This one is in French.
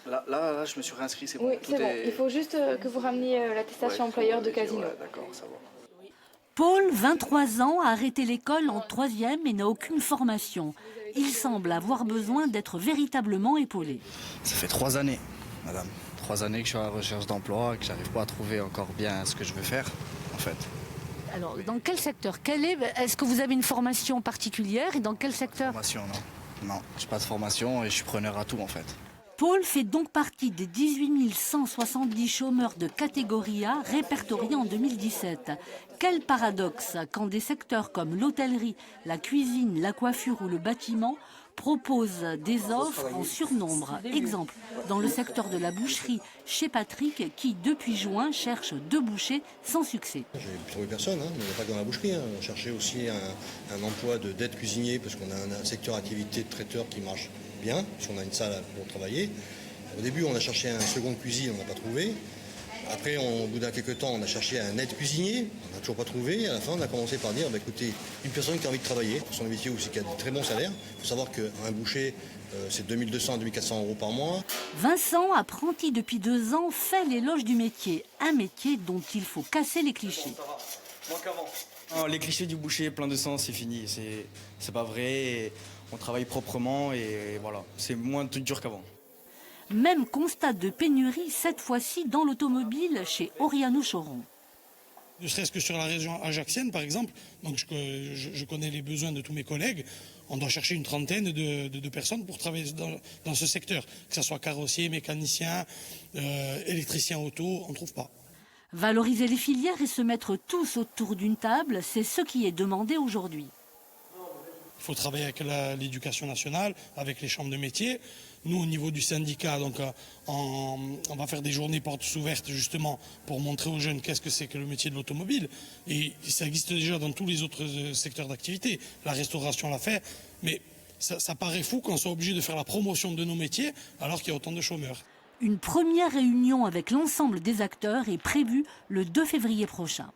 Là, je me suis réinscrit, c'est bon. Oui, c'est bon. Il faut juste que vous rameniez l'attestation employeur de Casino. Ouais, d'accord, ça va. Paul, 23 ans, a arrêté l'école en 3e et n'a aucune formation. Il semble avoir besoin d'être véritablement épaulé. Ça fait 3 années, madame. 3 années que je suis à la recherche d'emploi, que j'arrive pas à trouver encore bien ce que je veux faire, en fait. Alors, dans quel secteur? Est-ce que vous avez une formation particulière et dans quel secteur? Formation, non. Non, je n'ai pas de formation et je suis preneur à tout, en fait. Paul fait donc partie des 18 170 chômeurs de catégorie A répertoriés en 2017. Quel paradoxe quand des secteurs comme l'hôtellerie, la cuisine, la coiffure ou le bâtiment proposent des offres en surnombre. Exemple, dans le secteur de la boucherie, chez Patrick, qui depuis juin cherche 2 bouchers sans succès. J'ai trouvé personne, mais il n'y a pas que dans la boucherie. On cherchait aussi un emploi d'aide cuisinier parce qu'on a un secteur d'activité de traiteur qui marche bien, si on a une salle pour travailler. Au début, on a cherché un second cuisine, on n'a pas trouvé. Après, au bout d'un quelques temps, on a cherché un aide cuisinier, on n'a toujours pas trouvé. À la fin, on a commencé par dire, écoutez, une personne qui a envie de travailler, pour son métier aussi, qui a de très bons salaires. Il faut savoir qu'un boucher, c'est 2200 à 2400 € par mois. Vincent, apprenti depuis 2 ans, fait l'éloge du métier. Un métier dont il faut casser les clichés. Moins qu'avant. Les clichés du boucher plein de sang, c'est fini. C'est pas vrai. Et on travaille proprement et voilà. C'est moins dur qu'avant. Même constat de pénurie, cette fois-ci dans l'automobile chez Oriano Choron. Ne serait-ce que sur la région ajaxienne, par exemple, donc je connais les besoins de tous mes collègues. On doit chercher une trentaine de personnes pour travailler dans ce secteur, que ce soit carrossier, mécanicien, électricien auto, on ne trouve pas. Valoriser les filières et se mettre tous autour d'une table, c'est ce qui est demandé aujourd'hui. Il faut travailler avec l'éducation nationale, avec les chambres de métiers. Nous, au niveau du syndicat, donc, on va faire des journées portes ouvertes justement pour montrer aux jeunes qu'est-ce que c'est que le métier de l'automobile. Et ça existe déjà dans tous les autres secteurs d'activité. La restauration l'a fait, mais ça paraît fou qu'on soit obligé de faire la promotion de nos métiers alors qu'il y a autant de chômeurs. Une première réunion avec l'ensemble des acteurs est prévue le 2 février prochain.